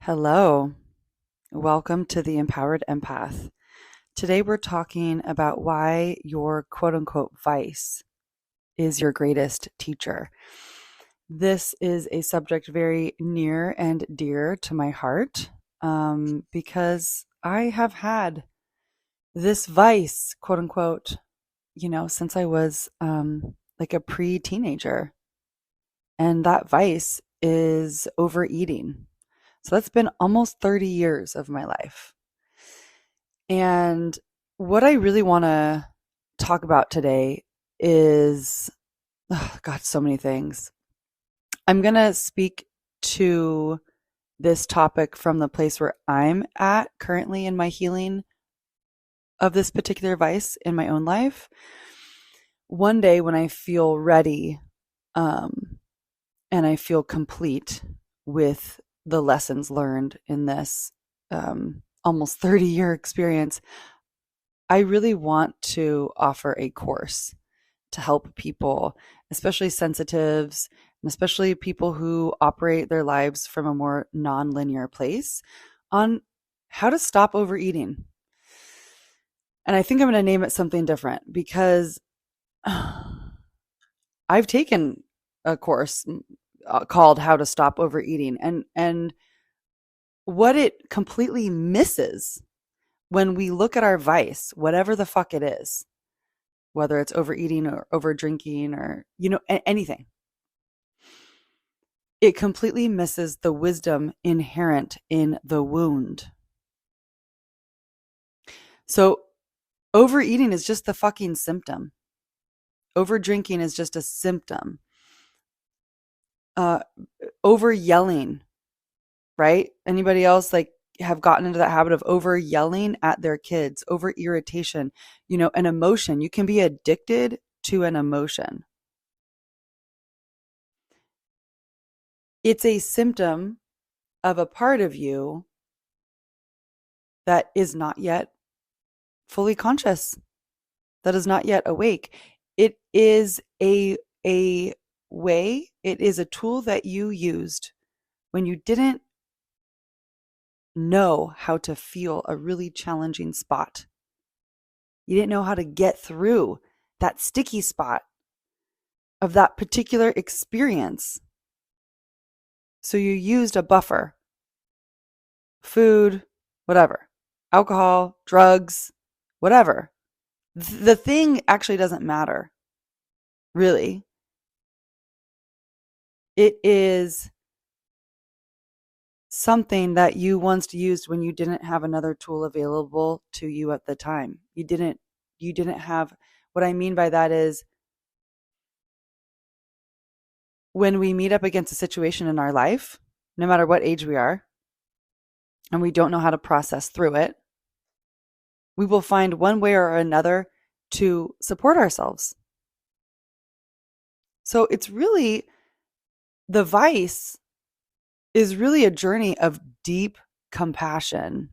Hello, welcome to the Empowered Empath. Today we're talking about why your quote unquote vice is your greatest teacher. This is a subject very near and dear to my heart because I have had this vice, quote unquote, since I was like a pre teenager. And that vice is overeating. So that's been almost 30 years of my life. And what I really want to talk about today is, oh God, so many things. I'm going to speak to this topic from the place where I'm at currently in my healing of this particular vice in my own life. One day when I feel ready and I feel complete with the lessons learned in this almost 30-year experience, I really want to offer a course to help people, especially sensitives, and especially people who operate their lives from a more non-linear place, on how to stop overeating. And I think I'm going to name it something different because I've taken a course called How to Stop Overeating, and what it completely misses when we look at our vice, whatever the fuck it is, whether it's overeating or over drinking or, anything, it completely misses the wisdom inherent in the wound. So overeating is just the fucking symptom. Over drinking is just a symptom. Over yelling, right? Anybody else have gotten into that habit of over yelling at their kids, over irritation, an emotion. You can be addicted to an emotion. It's a symptom of a part of you that is not yet fully conscious, that is not yet awake. It is a way, it is a tool that you used when you didn't know how to feel a really challenging spot. You didn't know how to get through that sticky spot of that particular experience. So you used a buffer, food, whatever, alcohol, drugs, whatever. The thing actually doesn't matter, really. It is something that you once used when you didn't have another tool available to you at the time. You didn't have, what I mean by that is, when we meet up against a situation in our life, no matter what age we are, and we don't know how to process through it, we will find one way or another to support ourselves. So it's really, the vice is really a journey of deep compassion.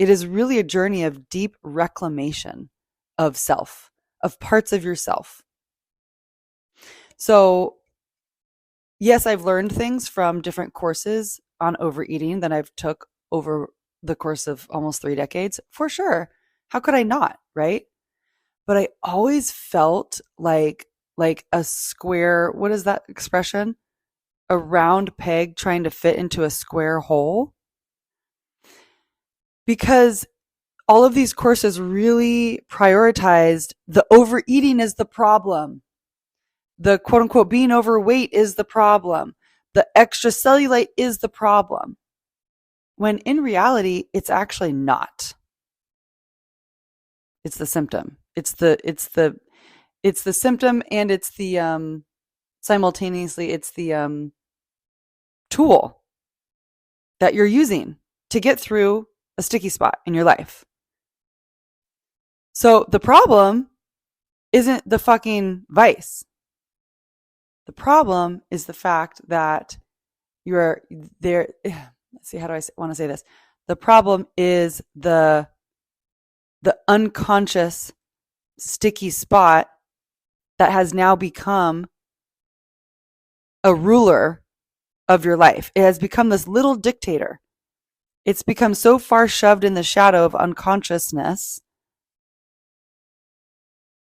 It is really a journey of deep reclamation of self, of parts of yourself. So, yes, I've learned things from different courses on overeating that I've took over the course of almost 3 decades, for sure. How could I not, right? But I always felt like a square, what is that expression? A round peg trying to fit into a square hole. Because all of these courses really prioritized the overeating is the problem. The quote unquote being overweight is the problem. The extra cellulite is the problem. When in reality, it's actually not. It's the symptom. It's the symptom, and it's the simultaneously it's the tool that you're using to get through a sticky spot in your life. So the problem isn't the fucking vice. The problem is the fact that you're there. Let's see, how do I want to say this? The problem is the unconscious sticky spot that has now become a ruler of your life. It has become this little dictator. It's become so far shoved in the shadow of unconsciousness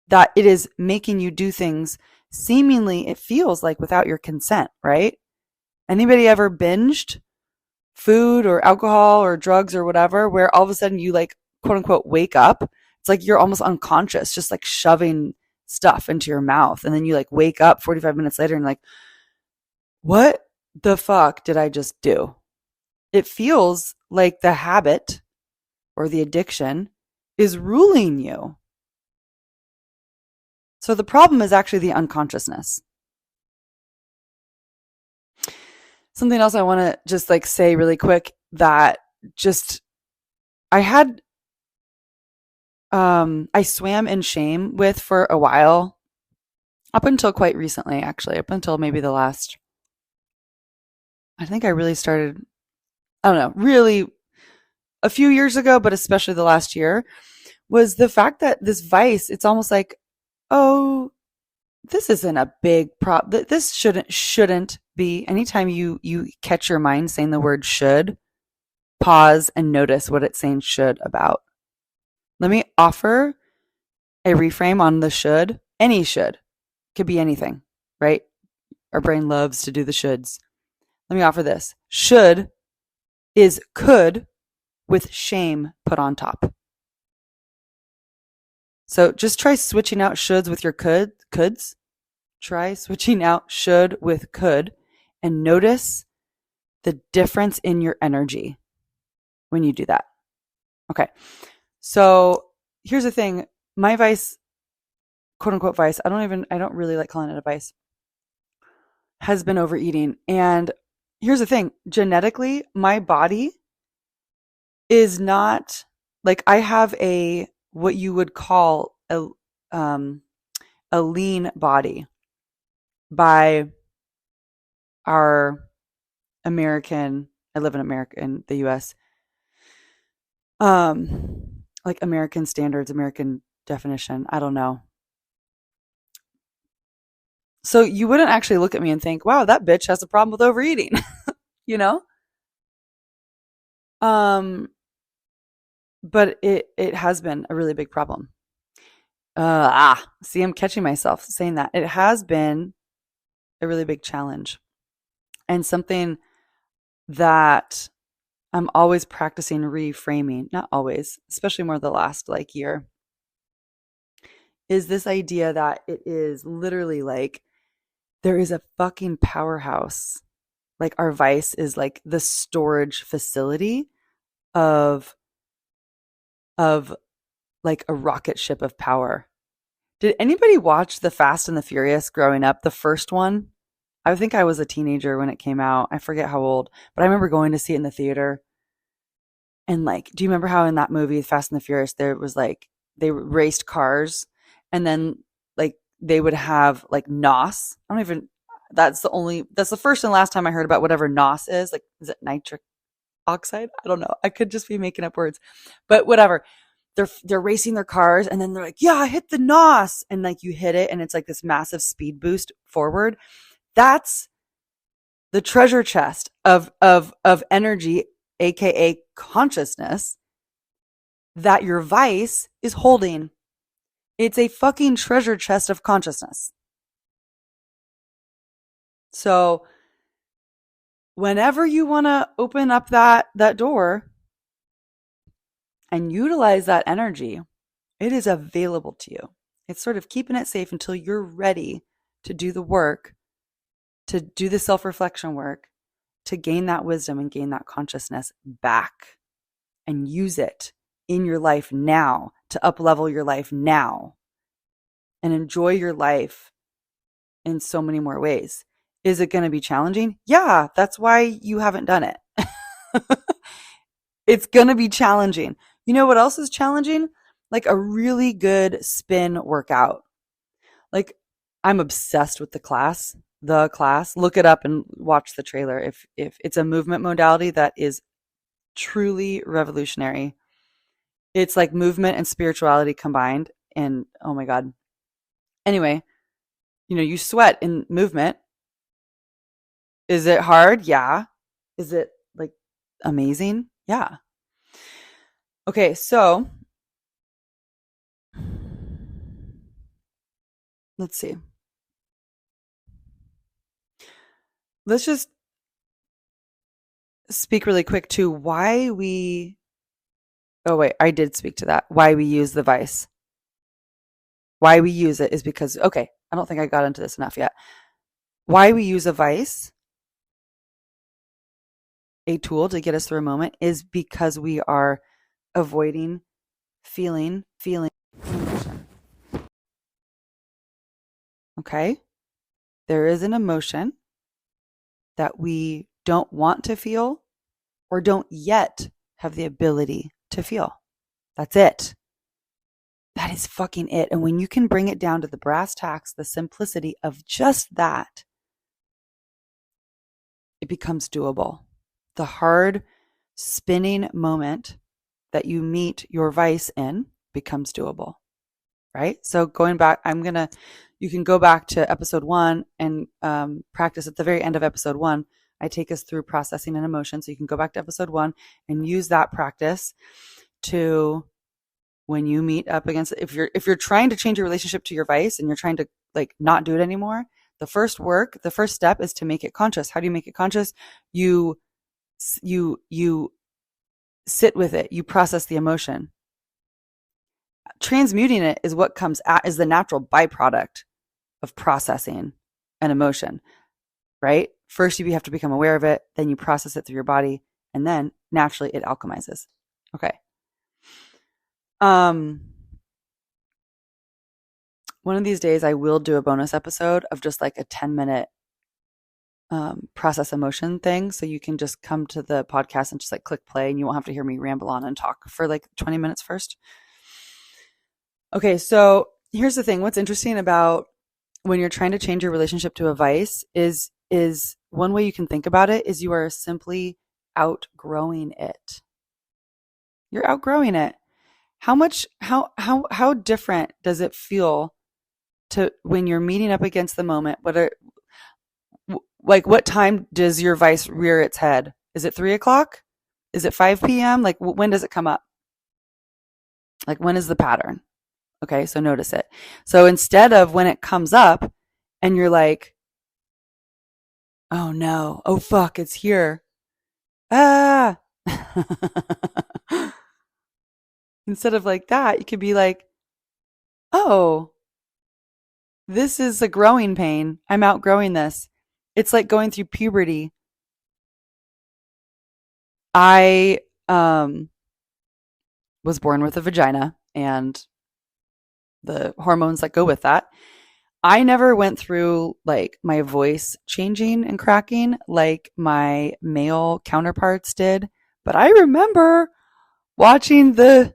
that it is making you do things seemingly, it feels like, without your consent, right? Anybody ever binged food or alcohol or drugs or whatever, where all of a sudden you like, quote unquote, wake up? It's like you're almost unconscious, just like shoving stuff into your mouth. And then you like wake up 45 minutes later and like, what the fuck did I just do? It feels like the habit or the addiction is ruling you. So the problem is actually the unconsciousness. Something else I want to just like say really quick that just I had I swam in shame with for a while, up until quite recently, actually, up until maybe the last, I think I really started, I don't know, really a few years ago, but especially the last year, was the fact that this vice, it's almost like, oh, this isn't a big problem. This shouldn't be. Anytime you catch your mind saying the word should, pause and notice what it's saying should about. Let me offer a reframe on the should. Any should. Could be anything, right? Our brain loves to do the shoulds. Let me offer this. Should is could with shame put on top. So just try switching out shoulds with your coulds. Try switching out should with could and notice the difference in your energy when you do that. Okay. So here's the thing. My vice, quote unquote vice, I don't really like calling it a vice, has been overeating. And here's the thing. Genetically, my body is not like, I have what you would call a lean body by our American, I live in America, in the US, like American standards, American definition. I don't know. So you wouldn't actually look at me and think, wow, that bitch has a problem with overeating, you know? But it has been a really big problem. See, I'm catching myself saying that. It has been a really big challenge and something that I'm always practicing reframing, not always, especially more the last like year, is this idea that it is literally like there is a fucking powerhouse. Like our vice is like the storage facility of like a rocket ship of power. Did anybody watch The Fast and the Furious growing up? The first one? I think I was a teenager when it came out. I forget how old, but I remember going to see it in the theater. And like, do you remember how in that movie, Fast and the Furious, there was like, they raced cars and then like they would have like NOS. That's the first and last time I heard about whatever NOS is. Like, is it nitric oxide? I don't know. I could just be making up words, but whatever. They're racing their cars and then they're like, yeah, I hit the NOS. And like you hit it and it's like this massive speed boost forward. That's the treasure chest of energy, aka consciousness, that your vice is holding. It's a fucking treasure chest of consciousness. So whenever you want to open up that door and utilize that energy, it is available to you. It's sort of keeping it safe until you're ready to do the work, to do the self-reflection work, to gain that wisdom and gain that consciousness back and use it in your life now to up-level your life now and enjoy your life in so many more ways. Is it going to be challenging? Yeah, that's why you haven't done it. It's going to be challenging. You know what else is challenging? Like a really good spin workout. Like I'm obsessed with the class. Look it up and watch the trailer. If it's a movement modality that is truly revolutionary. It's like movement and spirituality combined. And oh my God. Anyway, you sweat in movement. Is it hard? Yeah. Is it like amazing? Yeah. Okay, so let's see. Let's just speak really quick to why we, oh, wait, I did speak to that. Why we use the vice. Why we use it is because, okay, I don't think I got into this enough yet. Why we use a vice, a tool to get us through a moment, is because we are avoiding feeling emotion. Okay? There is an emotion that we don't want to feel or don't yet have the ability to feel. That's it. That is fucking it. And when you can bring it down to the brass tacks, the simplicity of just that, it becomes doable. The hard spinning moment that you meet your vice in becomes doable, right? So going back, you can go back to episode 1 and practice at the very end of episode 1. I take us through processing an emotion. So you can go back to episode 1 and use that practice to, when you meet up against, if you're trying to change your relationship to your vice and you're trying to like not do it anymore, the first step is to make it conscious. How do you make it conscious? You sit with it. You process the emotion. Transmuting it is what is the natural byproduct of processing an emotion, right? First, you have to become aware of it, then you process it through your body, and then naturally it alchemizes. Okay. One of these days I will do a bonus episode of just like a 10-minute process emotion thing. So you can just come to the podcast and just like click play and you won't have to hear me ramble on and talk for like 20 minutes first. Okay, so here's the thing. What's interesting about when you're trying to change your relationship to a vice is one way you can think about it is you are simply outgrowing it. You're outgrowing it. How different does it feel to when you're meeting up against the moment? What time does your vice rear its head? Is it 3 o'clock? Is it 5 p.m.? Like when does it come up? Like when is the pattern? Okay, so notice it. So instead of when it comes up and you're like, oh no, oh fuck, it's here. Ah. Instead of like that, you could be like, oh, this is a growing pain. I'm outgrowing this. It's like going through puberty. I was born with a vagina and the hormones that go with that. I never went through like my voice changing and cracking like my male counterparts did, but I remember watching the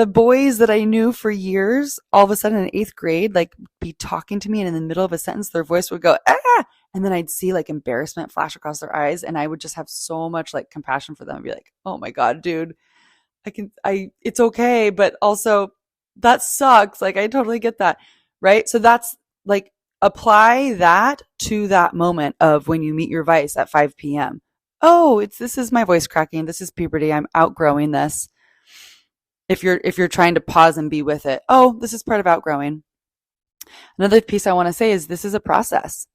boys that I knew for years all of a sudden in 8th grade like be talking to me and in the middle of a sentence their voice would go ah, and then I'd see like embarrassment flash across their eyes and I would just have so much like compassion for them and be like, "Oh my god, dude. It's okay, but also that sucks. Like, I totally get that." Right. So that's like, apply that to that moment of when you meet your vice at 5 p.m. Oh, this is my voice cracking. This is puberty. I'm outgrowing this. If you're trying to pause and be with it. Oh, this is part of outgrowing. Another piece I want to say is this is a process.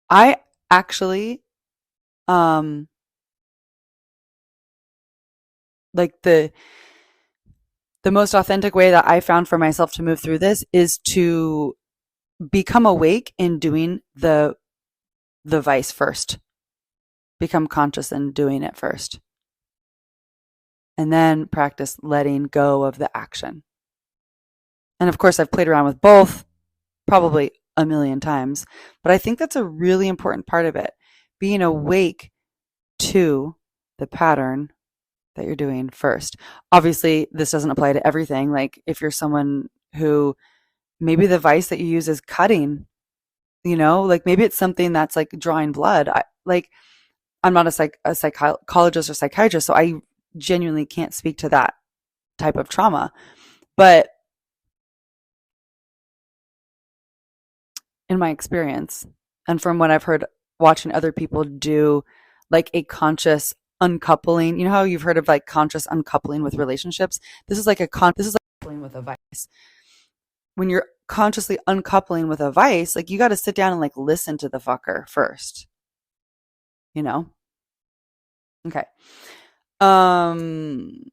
I actually, like the most authentic way that I found for myself to move through this is to become awake in doing the vice first. Become conscious in doing it first. And then practice letting go of the action. And of course, I've played around with both probably a million times, but I think that's a really important part of it. Being awake to the pattern that you're doing first. Obviously, this doesn't apply to everything. Like if you're someone who maybe the vice that you use is cutting, like maybe it's something that's like drawing blood. I'm not a psychologist or psychiatrist, so I genuinely can't speak to that type of trauma. But in my experience, and from what I've heard watching other people do like a conscious uncoupling. You know how you've heard of like conscious uncoupling with relationships? This is like uncoupling with a vice. When you're consciously uncoupling with a vice, like you got to sit down and like listen to the fucker first, you know? Okay. Um,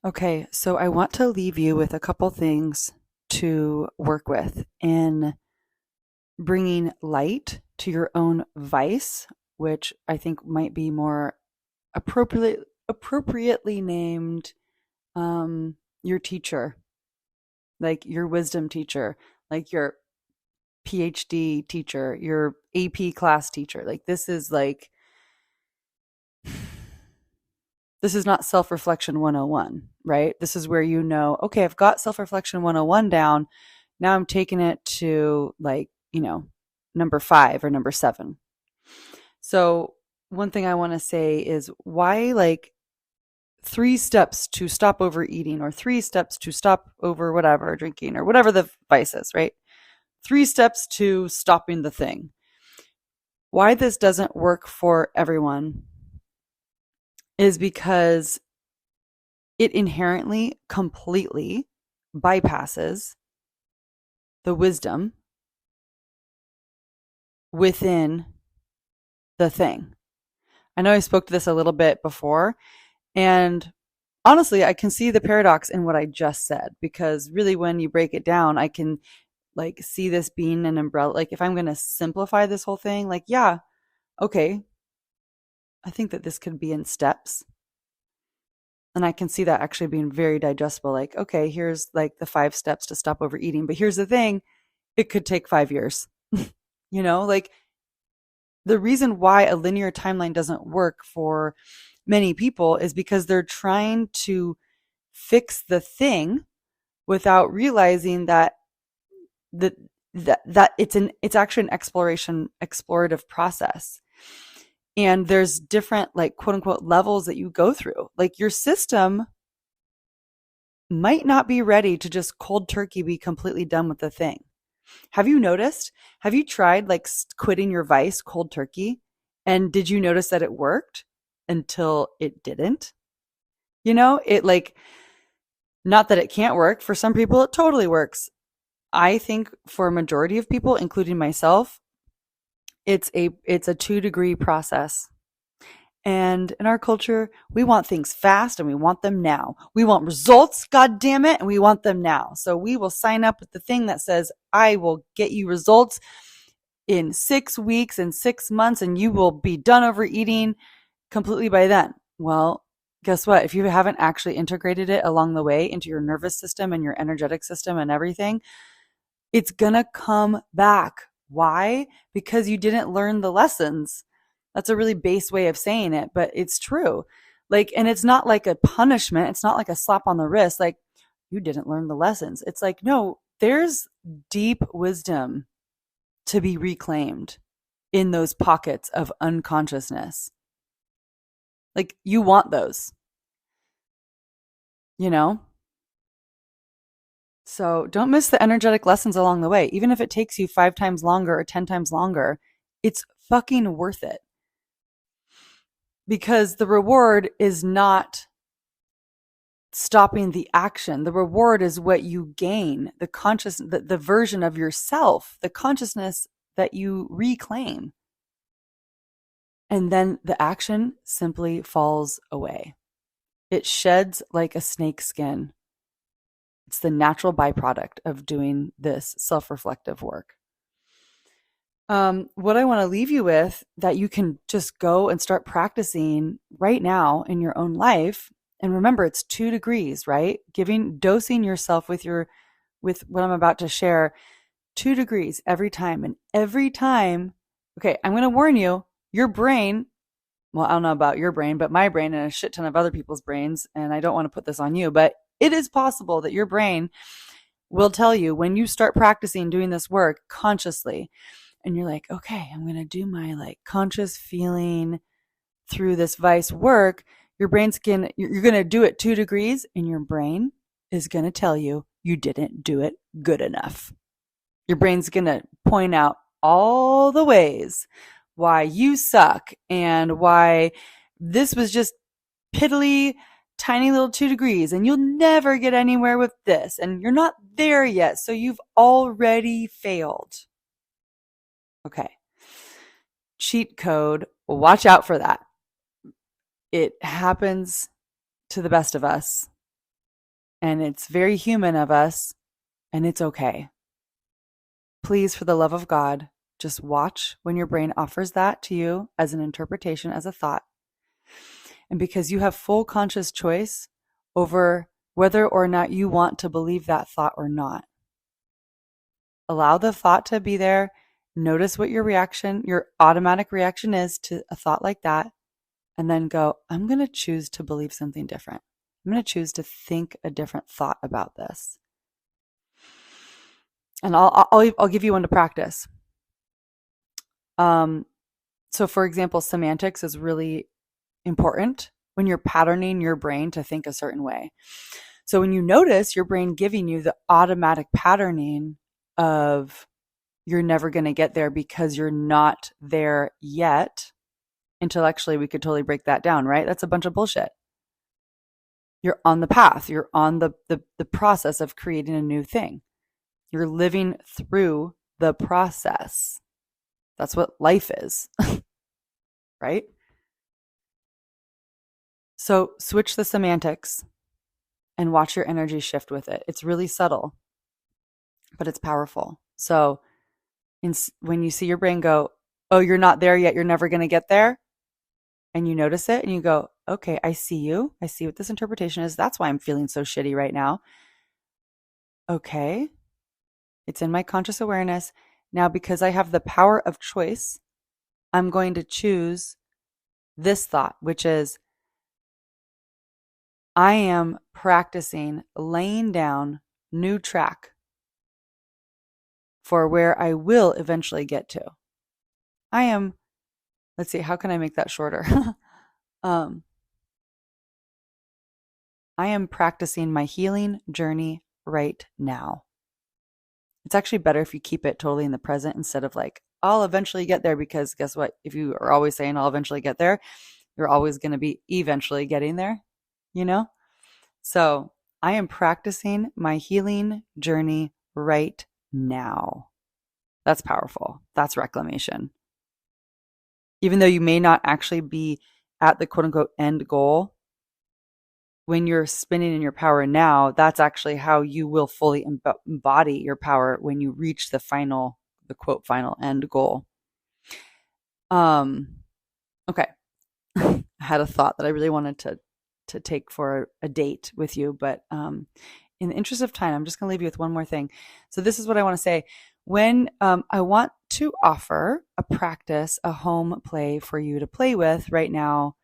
okay. So I want to leave you with a couple things to work with in bringing light to your own vice, which I think might be more appropriately named your teacher, like your wisdom teacher, like your PhD teacher, your AP class teacher. Like this is not self-reflection 101, right? This is where you know, okay, I've got self-reflection 101 down. Now I'm taking it to like, number 5 or number 7. So one thing I want to say is why like 3 steps to stop overeating or 3 steps to stop over whatever drinking or whatever the vice is, right? 3 steps to stopping the thing. Why this doesn't work for everyone is because it inherently completely bypasses the wisdom within the thing. I know I spoke to this a little bit before, and honestly, I can see the paradox in what I just said, because really when you break it down, I can like see this being an umbrella. Like if I'm going to simplify this whole thing, like, yeah, okay, I think that this could be in steps. And I can see that actually being very digestible. Like, okay, here's like the 5 steps to stop overeating. But here's the thing, it could take 5 years. Like the reason why a linear timeline doesn't work for many people is because they're trying to fix the thing without realizing that it's actually an explorative process. And there's different like quote unquote levels that you go through. Like your system might not be ready to just cold turkey be completely done with the thing. Have you noticed? Have you tried like quitting your vice cold turkey? And did you notice that it worked until it didn't? It like, not that it can't work. For some people, it totally works. I think for a majority of people, including myself, it's a 2-degree process. And in our culture, we want things fast and we want them now. We want results, God damn it, and we want them now. So we will sign up with the thing that says, I will get you results in 6 weeks and 6 months, and you will be done overeating completely by then. Well, guess what? If you haven't actually integrated it along the way into your nervous system and your energetic system and everything, it's gonna come back. Why? Because you didn't learn the lessons. That's a really base way of saying it, but it's true. Like, and it's not like a punishment. It's not like a slap on the wrist. Like, you didn't learn the lessons. It's like, no, there's deep wisdom to be reclaimed in those pockets of unconsciousness. Like, you want those, So don't miss the energetic lessons along the way. Even if it takes you 5 times longer or 10 times longer, it's fucking worth it. Because the reward is not stopping the action. The reward is what you gain, the version of yourself, the consciousness that you reclaim. And then the action simply falls away. It sheds like a snake skin. It's the natural byproduct of doing this self-reflective work. What I want to leave you with that you can just go and start practicing right now in your own life. And remember, it's 2 degrees, right? Dosing yourself with what I'm about to share, 2 degrees every time. And every time, okay, I'm going to warn you, your brain, well, I don't know about your brain, but my brain and a shit ton of other people's brains, and I don't want to put this on you, but it is possible that your brain will tell you when you start practicing doing this work consciously, and you're like, okay, I'm going to do my like conscious feeling through this vice work. Your brain's you're going to do it 2 degrees, and your brain is going to tell you you didn't do it good enough. Your brain's going to point out all the ways why you suck and why this was just piddly, tiny little 2 degrees and you'll never get anywhere with this and you're not there yet. So you've already failed. Okay. Cheat code. Watch out for that. It happens to the best of us and it's very human of us and it's okay. Please, for the love of God, just watch when your brain offers that to you as an interpretation, as a thought. And because you have full conscious choice over whether or not you want to believe that thought or not. Allow the thought to be there. Notice what your automatic reaction is to a thought like that. And then go, I'm going to choose to believe something different. I'm going to choose to think a different thought about this. And I'll give you one to practice. So for example, semantics is really important when you're patterning your brain to think a certain way. So when you notice your brain giving you the automatic patterning of you're never going to get there because you're not there yet, intellectually, we could totally break that down, right? That's a bunch of bullshit. You're on the path. You're on the process of creating a new thing. You're living through the process. That's what life is, right? So switch the semantics and watch your energy shift with it. It's really subtle, but it's powerful. So when you see your brain go, oh, you're not there yet, you're never going to get there, and you notice it and you go, okay, I see you. I see what this interpretation is. That's why I'm feeling so shitty right now. Okay. It's in my conscious awareness. Now, because I have the power of choice, I'm going to choose this thought, which is, I am practicing laying down new track for where I will eventually get to. Let's see, how can I make that shorter? I am practicing my healing journey right now. It's actually better if you keep it totally in the present instead of like, I'll eventually get there, because guess what? If you are always saying I'll eventually get there, you're always going to be eventually getting there, you know? So I am practicing my healing journey right now. That's powerful. That's reclamation. Even though you may not actually be at the quote unquote end goal, when you're spinning in your power now, that's actually how you will fully embody your power when you reach the quote final end goal. Okay. I had a thought that I really wanted to take for a date with you, but in the interest of time, I'm just going to leave you with one more thing. So this is what I want to say. When I want to offer a practice, a home play for you to play with right now,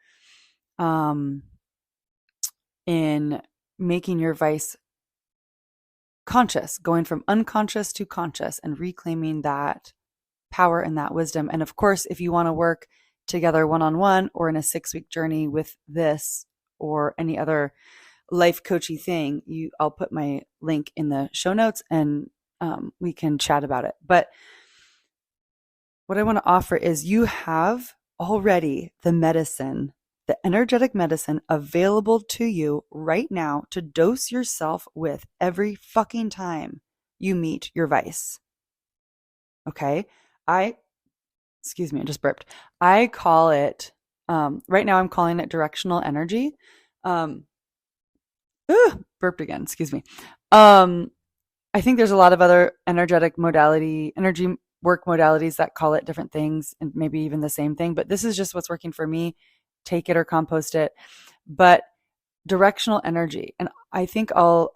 in making your vice conscious, going from unconscious to conscious and reclaiming that power and that wisdom. And of course, if you want to work together one-on-one or in a 6-week journey with this or any other life coachy thing, I'll put my link in the show notes and we can chat about it. But what I want to offer is you have already the medicine, the energetic medicine available to you right now to dose yourself with every fucking time you meet your vice. Okay? I just burped. I call it, right now I'm calling it directional energy. Burped again, excuse me. I think there's a lot of other energy work modalities that call it different things and maybe even the same thing, but this is just what's working for me. Take it or compost it. But directional energy, and I think I'll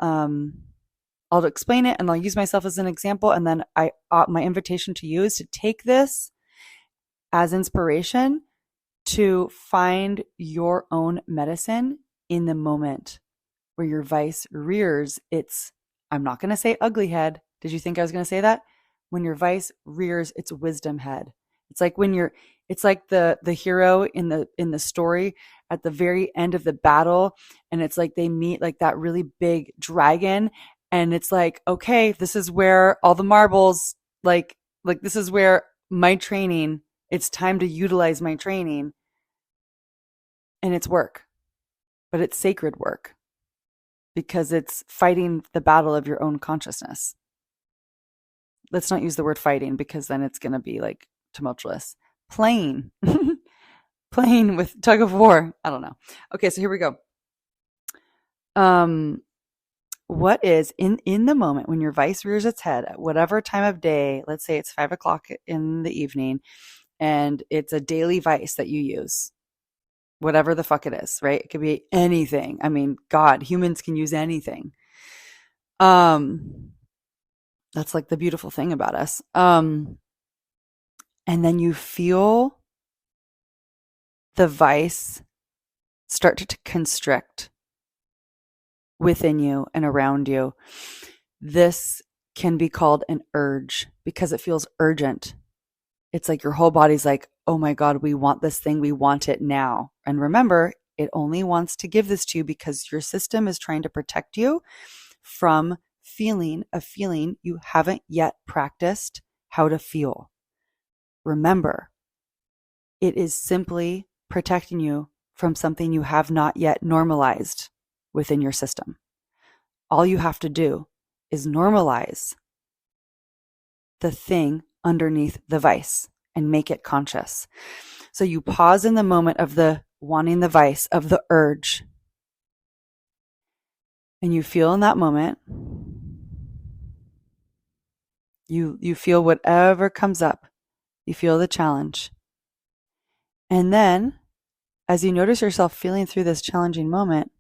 explain it and I'll use myself as an example, and then my invitation to you is to take this as inspiration to find your own medicine in the moment where your vice rears its, I'm not going to say ugly head. Did you think I was going to say that? When your vice rears its wisdom head. It's like it's like the hero in the story at the very end of the battle, and it's like they meet like that really big dragon, and it's like, okay, this is where all the marbles Like, this is where my training, it's time to utilize my training, and it's work, but it's sacred work because it's fighting the battle of your own consciousness. Let's not use the word fighting because then it's going to be like tumultuous. Playing, playing with tug of war. I don't know. Okay, so here we go. What is in the moment when your vice rears its head at whatever time of day? Let's say it's 5 o'clock in the evening, and it's a daily vice that you use. Whatever the fuck it is, right? It could be anything. I mean, God, humans can use anything. That's like the beautiful thing about us. And then you feel the vice start to constrict within you and around you. This can be called an urge because it feels urgent. It's like your whole body's like, oh my God, we want this thing. We want it now. And remember, it only wants to give this to you because your system is trying to protect you from feeling a feeling you haven't yet practiced how to feel. Remember, it is simply protecting you from something you have not yet normalized within your system. All you have to do is normalize the thing underneath the vice and make it conscious. So you pause in the moment of the wanting the vice, of the urge, and you feel in that moment, you feel whatever comes up. You feel the challenge. And then, as you notice yourself feeling through this challenging moment,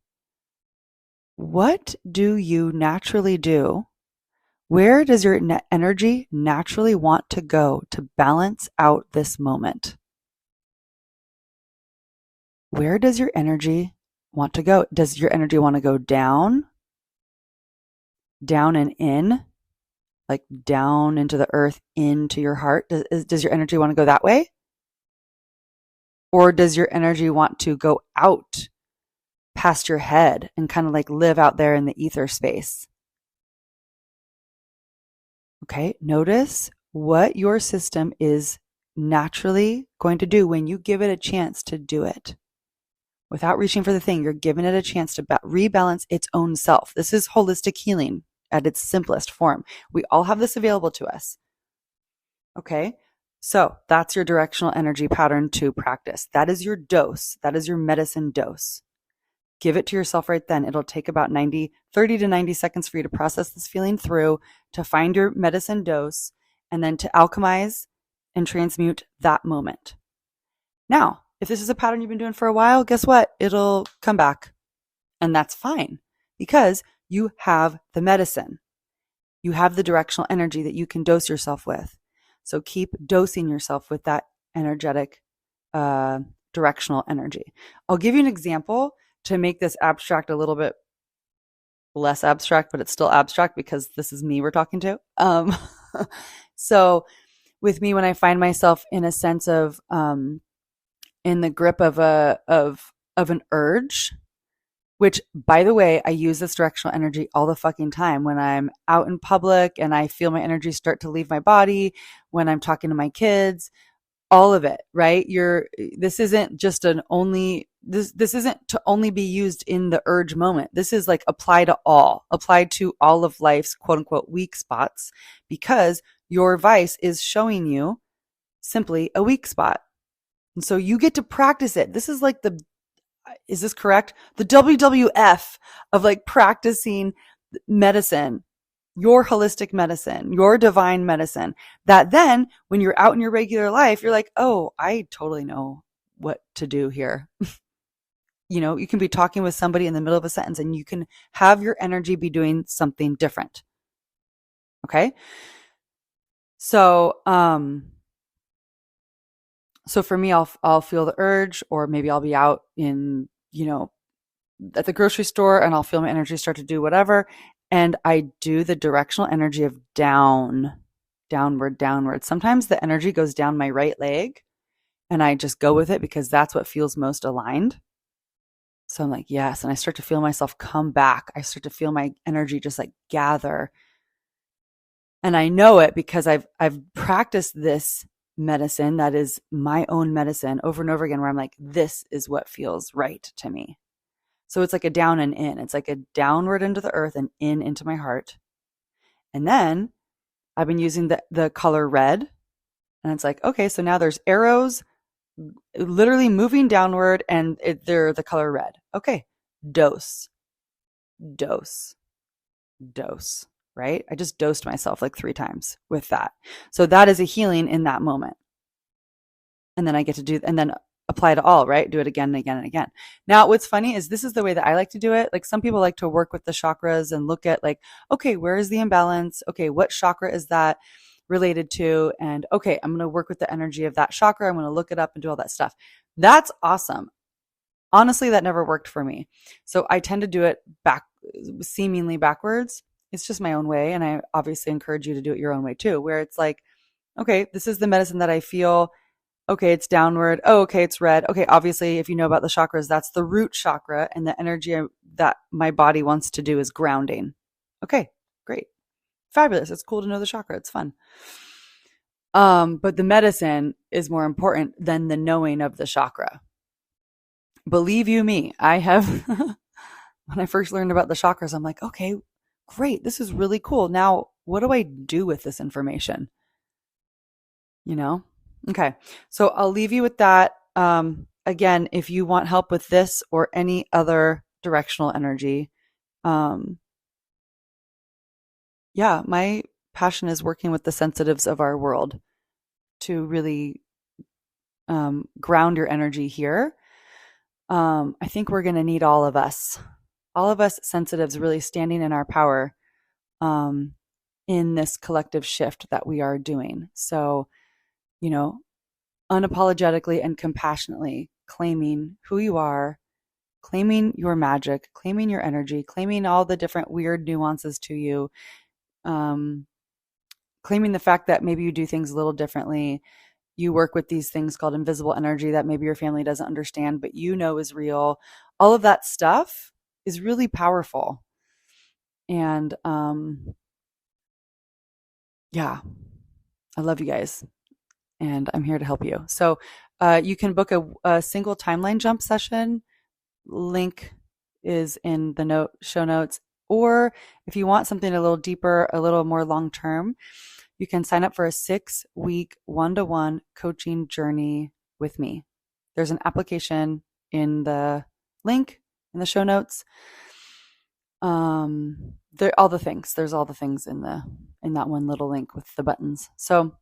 what do you naturally do? Where does your energy naturally want to go to balance out this moment? Where does your energy want to go? Does your energy want to go down? Down and in? Like down into the earth, into your heart? Does your energy want to go that way? Or does your energy want to go out past your head and kind of like live out there in the ether space? Okay, notice what your system is naturally going to do when you give it a chance to do it. Without reaching for the thing, you're giving it a chance to rebalance its own self. This is holistic healing at its simplest form. We all have this available to us. Okay, so that's your directional energy pattern to practice. That is your dose. That is your medicine dose. Give it to yourself right then. It'll take about 30 to 90 seconds for you to process this feeling through, to find your medicine dose, and then to alchemize and transmute that moment. Now, if this is a pattern you've been doing for a while, guess what? It'll come back. And that's fine because you have the medicine. You have the directional energy that you can dose yourself with. So keep dosing yourself with that energetic, directional energy. I'll give you an example to make this abstract a little bit less abstract, but it's still abstract because this is me we're talking to. So with me, when I find myself in a sense of, in the grip of an urge, which by the way, I use this directional energy all the fucking time when I'm out in public and I feel my energy start to leave my body, when I'm talking to my kids, all of it, right? This isn't just this isn't to only be used in the urge moment. This is like applied to all of life's quote unquote weak spots, because your vice is showing you simply a weak spot. And so you get to practice it. This is like is this correct? The WWF of like practicing medicine, your holistic medicine, your divine medicine, that then when you're out in your regular life, you're like, oh, I totally know what to do here. You can be talking with somebody in the middle of a sentence and you can have your energy be doing something different. Okay. So for me, I'll feel the urge, or maybe I'll be out in, at the grocery store and I'll feel my energy start to do whatever. And I do the directional energy of downward. Sometimes the energy goes down my right leg and I just go with it because that's what feels most aligned. So I'm like, yes. And I start to feel myself come back. I start to feel my energy just like gather. And I know it because I've practiced this medicine that is my own medicine over and over again, where I'm like, this is what feels right to me. So it's like a down and in. It's like a downward into the earth and in into my heart. And then I've been using the color red. And it's like, okay, so now there's arrows literally moving downward and they're the color red. Okay, dose, dose, dose, right? I just dosed myself like 3 times with that. So that is a healing in that moment. And then I get to do, and then apply to all, right? Do it again and again and again. Now, what's funny is this is the way that I like to do it. Like some people like to work with the chakras and look at like, okay, where is the imbalance? Okay, what chakra is that related to? And okay, I'm going to work with the energy of that chakra. I'm going to look it up and do all that stuff. That's awesome. Honestly, that never worked for me. So I tend to do it seemingly backwards. It's just my own way. And I obviously encourage you to do it your own way too, where it's like, okay, this is the medicine that I feel. Okay, it's downward. Oh, okay, it's red. Okay, obviously, if you know about the chakras, that's the root chakra, and the energy that my body wants to do is grounding. Okay, great. Fabulous. It's cool to know the chakra. It's fun. But the medicine is more important than the knowing of the chakra. Believe you me, I have, when I first learned about the chakras, I'm like, okay, great. This is really cool. Now, what do I do with this information? You know? Okay. So I'll leave you with that. Again, if you want help with this or any other directional energy, yeah, my passion is working with the sensitives of our world to really ground your energy here. I think we're going to need all of us sensitives really standing in our power in this collective shift that we are doing. So, you know, unapologetically and compassionately claiming who you are, claiming your magic, claiming your energy, claiming all the different weird nuances to you, claiming the fact that maybe you do things a little differently. You work with these things called invisible energy that maybe your family doesn't understand, but you know is real. All of that stuff is really powerful. And yeah, I love you guys. And I'm here to help you. So you can book a single timeline jump session. Link is in the show notes. Or if you want something a little deeper, a little more long term, you can sign up for a 6-week one-to-one coaching journey with me. There's an application in the link in the show notes. All the things. There's all the things in that one little link with the buttons. So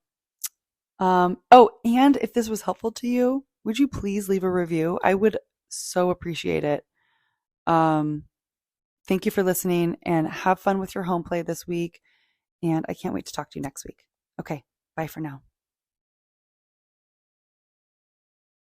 oh, and if this was helpful to you, would you please leave a review? I would so appreciate it. Thank you for listening and have fun with your home play this week. And I can't wait to talk to you next week. Okay, bye for now.